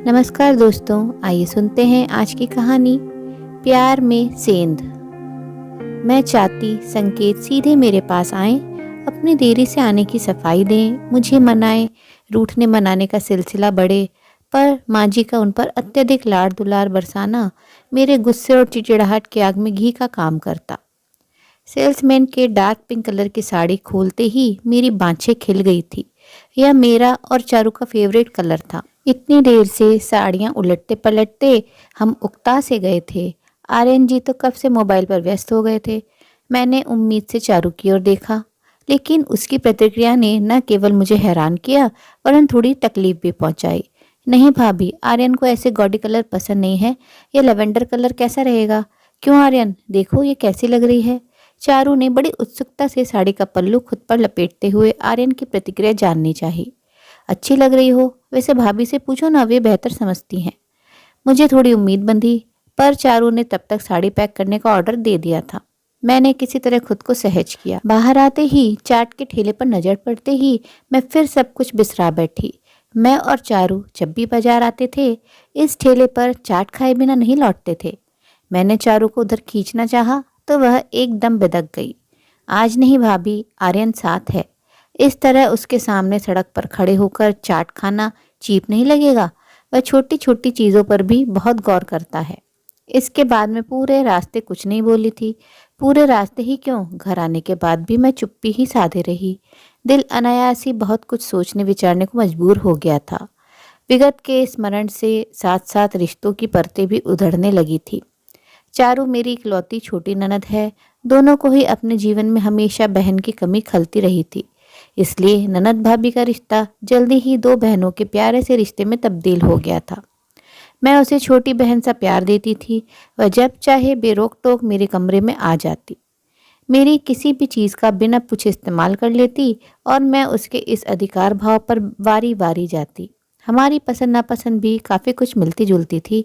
नमस्कार दोस्तों, आइए सुनते हैं आज की कहानी प्यार में सेंध। मैं चाहती संकेत सीधे मेरे पास आए, अपनी देरी से आने की सफाई दें, मुझे मनाएं, रूठने मनाने का सिलसिला बढ़े। पर माँ जी का उन पर अत्यधिक लाड़ दुलार बरसाना मेरे गुस्से और चिड़चिड़ाहट की आग में घी का काम करता। सेल्समैन के डार्क पिंक कलर की साड़ी खोलते ही मेरी बाँछें खिल गई थी। यह मेरा और चारू का फेवरेट कलर था। इतनी देर से साड़ियाँ उलटते पलटते हम उकता से गए थे। आर्यन जी तो कब से मोबाइल पर व्यस्त हो गए थे। मैंने उम्मीद से चारू की ओर देखा, लेकिन उसकी प्रतिक्रिया ने न केवल मुझे हैरान किया वरन थोड़ी तकलीफ भी पहुंचाई। नहीं भाभी, आर्यन को ऐसे गॉडी कलर पसंद नहीं है। ये लेवेंडर कलर कैसा रहेगा? क्यों आर्यन, देखो ये कैसी लग रही है। चारू ने बड़ी उत्सुकता से साड़ी का पल्लू खुद पर लपेटते हुए आर्यन की प्रतिक्रिया जाननी चाहिए। अच्छी लग रही हो, वैसे भाभी से पूछो ना, वे बेहतर समझती हैं। मुझे थोड़ी उम्मीद बंधी, पर चारू ने तब तक साड़ी पैक करने का ऑर्डर दे दिया था। मैंने किसी तरह खुद को सहज किया। बाहर आते ही चाट के ठेले पर नजर पड़ते ही मैं फिर सब कुछ बिसरा बैठी। मैं और चारू जब भी बाजार आते थे, इस ठेले पर चाट खाए बिना नहीं लौटते थे। मैंने चारू को उधर खींचना चाहा तो वह एकदम बिदक गई। आज नहीं भाभी, आर्यन साथ है। इस तरह उसके सामने सड़क पर खड़े होकर चाट खाना चीप नहीं लगेगा। वह छोटी छोटी चीज़ों पर भी बहुत गौर करता है। इसके बाद मैं पूरे रास्ते कुछ नहीं बोली थी। पूरे रास्ते ही क्यों, घर आने के बाद भी मैं चुप्पी ही साधे रही। दिल अनायास ही बहुत कुछ सोचने विचारने को मजबूर हो गया था। विगत के स्मरण से साथ साथ रिश्तों की परतें भी उधड़ने लगी थी। चारू मेरी इकलौती छोटी ननद है। दोनों को ही अपने जीवन में हमेशा बहन की कमी खलती रही थी। इसलिए ननद भाभी का रिश्ता जल्दी ही दो बहनों के प्यारे से रिश्ते में तब्दील हो गया था। मैं उसे छोटी बहन सा प्यार देती थी। वह जब चाहे बेरोक टोक मेरे कमरे में आ जाती, मेरी किसी भी चीज़ का बिना पूछे इस्तेमाल कर लेती और मैं उसके इस अधिकार भाव पर वारी वारी जाती। हमारी पसंद नापसंद भी काफ़ी कुछ मिलती जुलती थी।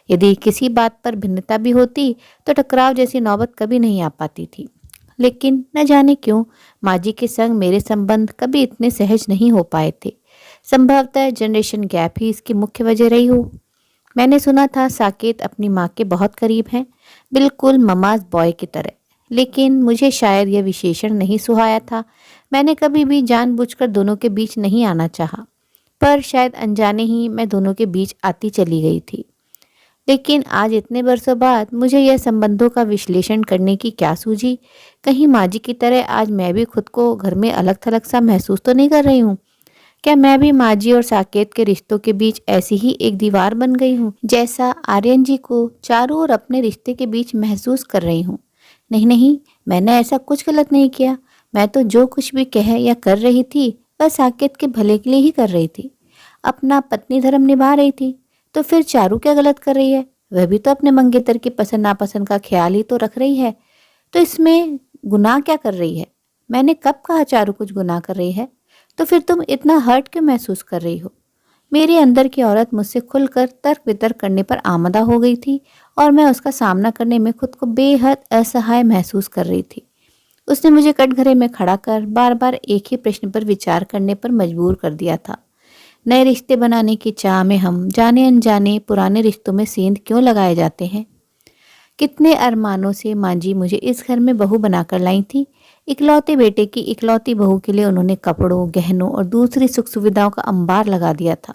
यदि किसी बात पर भिन्नता भी होती तो टकराव जैसी नौबत कभी नहीं आ पाती थी। लेकिन न जाने क्यों माँ जी के संग मेरे संबंध कभी इतने सहज नहीं हो पाए थे। संभवतः जनरेशन गैप ही इसकी मुख्य वजह रही हो। मैंने सुना था साकेत अपनी माँ के बहुत करीब हैं, बिल्कुल ममाज बॉय की तरह। लेकिन मुझे शायद यह विशेषण नहीं सुहाया था। मैंने कभी भी जानबूझकर दोनों के बीच नहीं आना चाहा, पर शायद अनजाने ही मैं दोनों के बीच आती चली गई थी। लेकिन आज इतने बरसों बाद मुझे यह संबंधों का विश्लेषण करने की क्या सूझी। कहीं माँ जी की तरह आज मैं भी खुद को घर में अलग थलग सा महसूस तो नहीं कर रही हूँ? क्या मैं भी माँ जी और साकेत के रिश्तों के बीच ऐसी ही एक दीवार बन गई हूँ, जैसा आर्यन जी को चारों ओर अपने रिश्ते के बीच महसूस कर रही हूँ? नहीं नहीं, मैंने ऐसा कुछ गलत नहीं किया। मैं तो जो कुछ भी कह या कर रही थी वह साकेत के भले के लिए ही कर रही थी। अपना पत्नी धर्म निभा रही थी। तो फिर चारू क्या गलत कर रही है? वह भी तो अपने मंगेतर की पसंद नापसंद का ख्याल ही तो रख रही है। तो इसमें गुनाह क्या कर रही है? मैंने कब कहा चारू कुछ गुनाह कर रही है? तो फिर तुम इतना हर्ट क्यों महसूस कर रही हो? मेरे अंदर की औरत मुझसे खुलकर तर्क वितर्क करने पर आमदा हो गई थी और मैं उसका सामना करने में खुद को बेहद असहाय महसूस कर रही थी। उसने मुझे कटघरे में खड़ा कर बार बार एक ही प्रश्न पर विचार करने पर मजबूर कर दिया था। नए रिश्ते बनाने की चाह में हम जाने अनजाने पुराने रिश्तों में सेंध क्यों लगाए जाते हैं? कितने अरमानों से माँ जी मुझे इस घर में बहू बनाकर लाई थी। इकलौते बेटे की इकलौती बहू के लिए उन्होंने कपड़ों, गहनों और दूसरी सुख सुविधाओं का अंबार लगा दिया था।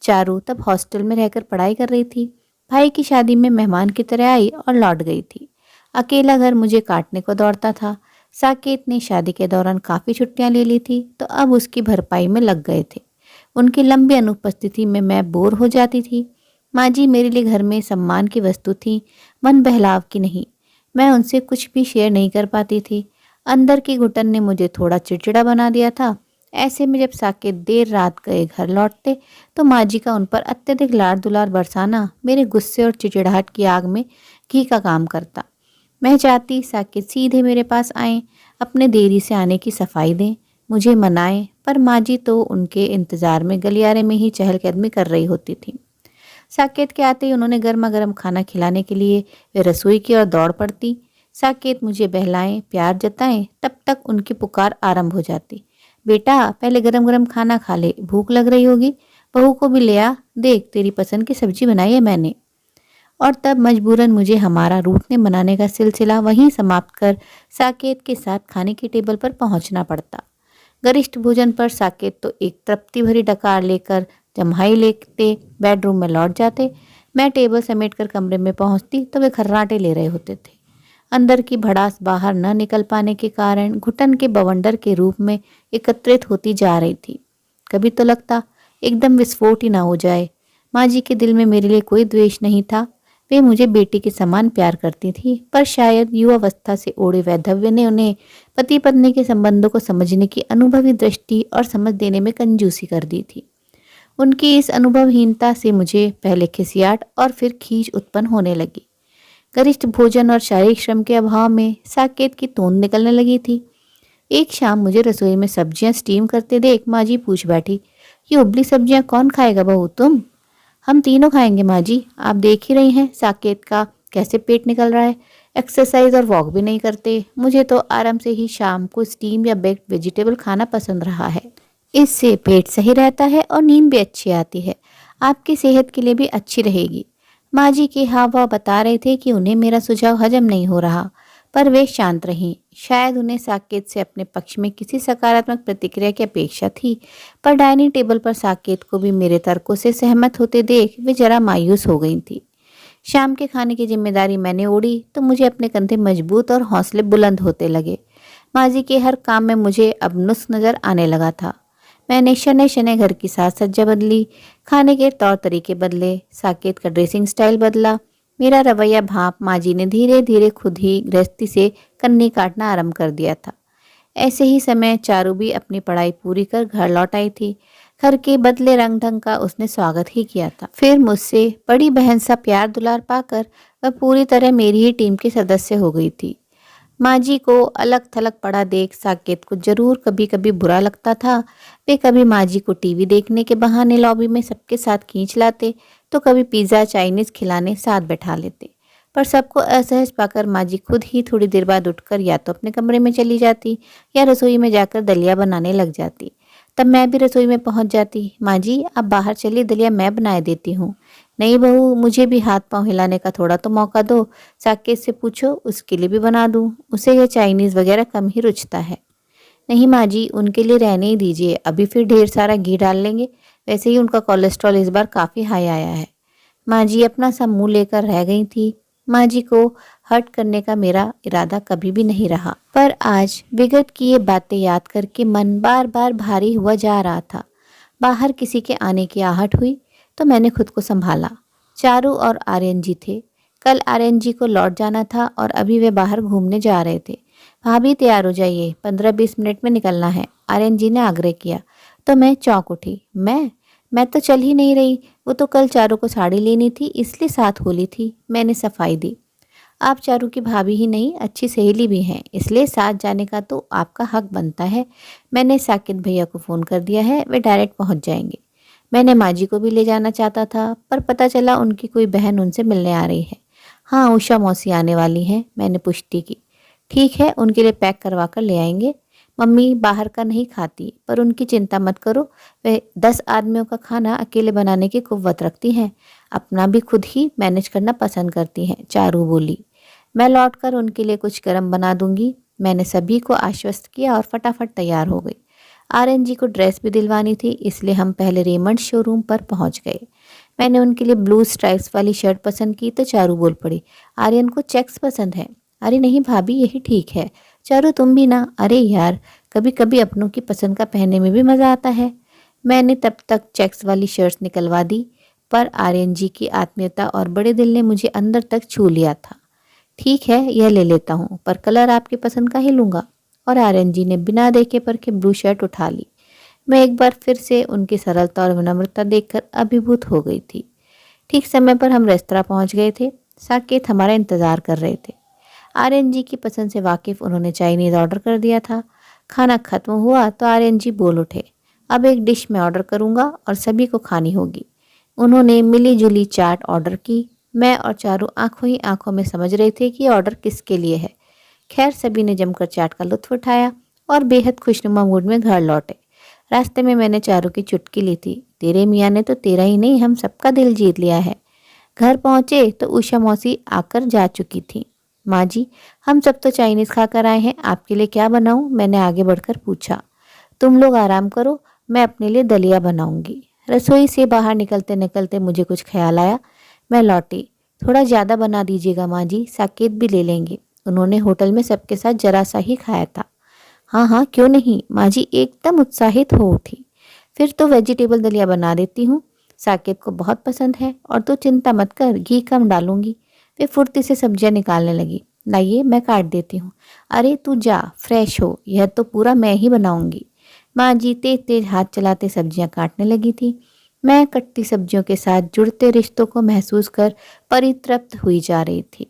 चारू तब हॉस्टल में रहकर पढ़ाई कर रही थी। भाई की शादी में मेहमान की तरह आई और लौट गई थी। अकेला घर मुझे काटने को दौड़ता था। साकेत ने शादी के दौरान काफ़ी छुट्टियां ले ली थी, तो अब उसकी भरपाई में लग गए थे। उनकी लंबी अनुपस्थिति में मैं बोर हो जाती थी। माँ जी मेरे लिए घर में सम्मान की वस्तु थी, मन बहलाव की नहीं। मैं उनसे कुछ भी शेयर नहीं कर पाती थी। अंदर की घुटन ने मुझे थोड़ा चिड़चिड़ा बना दिया था। ऐसे में जब साकेत देर रात गए घर लौटते तो माँ जी का उन पर अत्यधिक लाड़ दुलार बरसाना मेरे गुस्से और चिड़चिड़ाहट की आग में घी का काम करता। मैं चाहती साकेत सीधे मेरे पास आए, अपने देरी से आने की सफाई दें, मुझे मनाएं, पर माँ जी तो उनके इंतज़ार में गलियारे में ही चहलकदमी कर रही होती थी। साकेत के आते ही उन्होंने गर्मा गर्म खाना खिलाने के लिए वे रसोई की ओर दौड़ पड़ती। साकेत मुझे बहलाएं, प्यार जताएं, तब तक उनकी पुकार आरंभ हो जाती। बेटा, पहले गरम गरम खाना खा ले, भूख लग रही होगी। बहू को भी ले आ, देख तेरी पसंद की सब्जी बनाई है मैंने। और तब मजबूरन मुझे हमारा रूठने बनाने का सिलसिला वहीं समाप्त कर साकेत के साथ खाने की टेबल पर पहुंचना पड़ता। गरिष्ठ भोजन पर साकेत तो एक तृप्ति भरी डकार लेकर जम्हाई लेते बेडरूम में लौट जाते। मैं टेबल समेट कर कमरे में पहुंचती तो वे खर्राटे ले रहे होते थे। अंदर की भड़ास बाहर न निकल पाने के कारण घुटन के बवंडर के रूप में एकत्रित होती जा रही थी। कभी तो लगता एकदम विस्फोट ही ना हो जाए। माँ जी के दिल में मेरे लिए कोई द्वेष नहीं था। वे मुझे बेटी के समान प्यार करती थी, पर शायद युवावस्था से ओढ़े वैधव्य ने उन्हें पति पत्नी के संबंधों को समझने की अनुभवी दृष्टि और समझ देने में कंजूसी कर दी थी। उनकी इस अनुभवहीनता से मुझे पहले खिसियाट और फिर खींच उत्पन्न होने लगी। गरिष्ठ भोजन और शारीरिक श्रम के अभाव में साकेत की तोंद निकलने लगी थी। एक शाम मुझे रसोई में सब्जियां स्टीम करते देख माँ जी पूछ बैठी, ये उबली सब्जियां कौन खाएगा बहू तुम? हम तीनों खाएंगे माँ जी, आप देख ही रही हैं साकेत का कैसे पेट निकल रहा है। एक्सरसाइज और वॉक भी नहीं करते। मुझे तो आराम से ही शाम को स्टीम या बेक्ड वेजिटेबल खाना पसंद रहा है। इससे पेट सही रहता है और नींद भी अच्छी आती है। आपकी सेहत के लिए भी अच्छी रहेगी। माँ जी के हाव भाव बता रहे थे कि उन्हें मेरा सुझाव हजम नहीं हो रहा, पर वे शांत रहीं। शायद उन्हें साकेत से अपने पक्ष में किसी सकारात्मक प्रतिक्रिया की अपेक्षा थी, पर डाइनिंग टेबल पर साकेत को भी मेरे तर्कों से सहमत होते देख वे जरा मायूस हो गई थी। शाम के खाने की जिम्मेदारी मैंने ओढ़ी तो मुझे अपने कंधे मजबूत और हौसले बुलंद होते लगे। माँ जी के हर काम में मुझे अब नुस्ख नजर आने लगा था। मैंने शनै शनै घर की साज सज्जा बदली, खाने के तौर तरीके बदले, साकेत का ड्रेसिंग स्टाइल बदला। मेरा रवैया भाप माँ जी ने धीरे धीरे खुद ही गृहस्थी से कन्नी काटना आरंभ कर दिया था। ऐसे ही समय चारू भी अपनी पढ़ाई पूरी कर घर लौट आई थी। घर के बदले रंग ढंग का उसने स्वागत ही किया था। फिर मुझसे बड़ी बहन सा प्यार दुलार पाकर वह पूरी तरह मेरी ही टीम की सदस्य हो गई थी। माँ जी को अलग थलग पड़ा देख साकेत को जरूर कभी कभी बुरा लगता था। वे कभी माँ जी को टीवी देखने के बहाने लॉबी में सबके साथ खींच लाते, तो कभी पिज़्ज़ा चाइनीज़ खिलाने साथ बैठा लेते। पर सबको असहज पाकर माँ जी खुद ही थोड़ी देर बाद उठकर या तो अपने कमरे में चली जाती या रसोई में जाकर दलिया बनाने लग जाती। तब मैं भी रसोई में पहुंच जाती। माँ जी आप बाहर चलिए, दलिया मैं बनाए देती हूँ। नहीं बहू, मुझे भी हाथ पांव हिलाने का थोड़ा तो मौका दो। साकेत से पूछो, उसके लिए भी बना दूं। उसे यह चाइनीज़ वगैरह कम ही रुचता है। नहीं माँ जी, उनके लिए रहने ही दीजिए, अभी फिर ढेर सारा घी डाल लेंगे। वैसे ही उनका कोलेस्ट्रॉल इस बार काफ़ी हाई आया है। माँ जी अपना सा मुंह लेकर रह गई थी। माँ जी को हर्ट करने का मेरा इरादा कभी भी नहीं रहा, पर आज विगत की ये बातें याद करके मन बार बार भारी हुआ जा रहा था। बाहर किसी के आने की आहट हुई तो मैंने खुद को संभाला। चारू और आर्यन जी थे। कल आर्यन जी को लौट जाना था और अभी वे बाहर घूमने जा रहे थे। भाभी तैयार हो जाइए, 15-20 मिनट में निकलना है, आर्यन जी ने आग्रह किया। तो मैं चौंक उठी। मैं तो चल ही नहीं रही। वो तो कल चारू को साड़ी लेनी थी, इसलिए साथ होली थी। मैंने सफाई दी। आप चारू की भाभी ही नहीं, अच्छी सहेली भी हैं, इसलिए साथ जाने का तो आपका हक बनता है। मैंने साकेत भैया को फ़ोन कर दिया है, वे डायरेक्ट पहुंच जाएंगे। मैंने माँ जी को भी ले जाना चाहता था, पर पता चला उनकी कोई बहन उनसे मिलने आ रही है। हाँ, उषा मौसी आने वाली हैं, मैंने पुष्टि की। ठीक है, उनके लिए पैक करवा कर ले आएंगे। मम्मी बाहर का नहीं खाती, पर उनकी चिंता मत करो, वे 10 आदमियों का खाना अकेले बनाने की कुव्वत रखती हैं। अपना भी खुद ही मैनेज करना पसंद करती हैं, चारू बोली। मैं लौटकर उनके लिए कुछ गर्म बना दूंगी। मैंने सभी को आश्वस्त किया और फटाफट तैयार हो गई। आर्यन जी को ड्रेस भी दिलवानी थी, इसलिए हम पहले रेमंड शोरूम पर पहुंच गए। मैंने उनके लिए ब्लू स्ट्राइप्स वाली शर्ट पसंद की तो चारू बोल पड़ी, आर्यन को चेक्स पसंद है। अरे नहीं भाभी, यही ठीक है। चारू तुम भी ना। अरे यार, कभी कभी अपनों की पसंद का पहनने में भी मज़ा आता है। मैंने तब तक चेक्स वाली शर्ट्स निकलवा दी, पर आर्यन जी की आत्मीयता और बड़े दिल ने मुझे अंदर तक छू लिया था। ठीक है, यह ले लेता हूँ, पर कलर आपकी पसंद का ही लूँगा। और आर्यन जी ने बिना देखे परखे ब्लू शर्ट उठा ली। मैं एक बार फिर से उनकी सरलता और विनम्रता देखकर अभिभूत हो गई थी। ठीक समय पर हम रेस्तरां पहुंच गए थे। साकेत हमारा इंतज़ार कर रहे थे। आर्यन जी की पसंद से वाकिफ उन्होंने चाइनीज़ ऑर्डर कर दिया था। खाना खत्म हुआ तो आर्यन जी बोल उठे, अब एक डिश मैं ऑर्डर करूँगा और सभी को खानी होगी। उन्होंने मिली जुली चाट ऑर्डर की। मैं और चारू आंखों ही आंखों में समझ रहे थे कि ऑर्डर किसके लिए है। खैर, सभी ने जमकर चाट का लुत्फ उठाया और बेहद खुशनुमा मूड में घर लौटे। रास्ते में मैंने चारू की चुटकी ली थी। तेरे मियाँ ने तो तेरा ही नहीं हम सबका दिल जीत लिया है। घर पहुंचे तो उषा मौसी आकर जा चुकी थी। माँ जी, हम सब तो चाइनीज़ खाकर आए हैं, आपके लिए क्या बनाऊं? मैंने आगे बढ़कर पूछा। तुम लोग आराम करो, मैं अपने लिए दलिया बनाऊंगी। रसोई से बाहर निकलते निकलते मुझे कुछ ख्याल आया। मैं लौटी। थोड़ा ज़्यादा बना दीजिएगा माँ जी, साकेत भी ले लेंगे। उन्होंने होटल में सबके साथ जरा सा ही खाया था। हाँ हाँ, क्यों नहीं, माँ जी एकदम उत्साहित हो उठी। फिर तो वेजिटेबल दलिया बना देती हूँ, साकेत को बहुत पसंद है। और तू चिंता मत कर, घी कम डालूंगी। वे फुर्ती से सब्जियां निकालने लगी। लाइए मैं काट देती हूँ। अरे तू जा, फ्रेश हो, यह तो पूरा मैं ही बनाऊंगी। माँ जी तेज तेज हाथ चलाते सब्जियां काटने लगी थी। मैं कटती सब्जियों के साथ जुड़ते रिश्तों को महसूस कर परितृप्त हुई जा रही थी।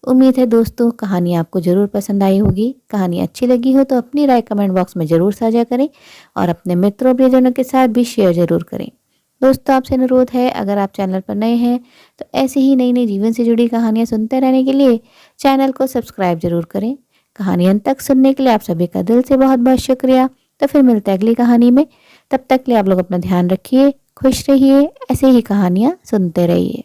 उम्मीद है दोस्तों कहानी आपको ज़रूर पसंद आई होगी। कहानी अच्छी लगी हो तो अपनी राय कमेंट बॉक्स में ज़रूर साझा करें और अपने मित्रों प्रियजनों के साथ भी शेयर ज़रूर करें। दोस्तों आपसे अनुरोध है, अगर आप चैनल पर नए हैं तो ऐसी ही नई नई जीवन से जुड़ी कहानियाँ सुनते रहने के लिए चैनल को सब्सक्राइब जरूर करें। कहानी अंत तक सुनने के लिए आप सभी का दिल से बहुत बहुत शुक्रिया। तो फिर मिलते हैं अगली कहानी में। तब तक के लिए आप लोग अपना ध्यान रखिए, खुश रहिए, ऐसे ही कहानियाँ सुनते रहिए।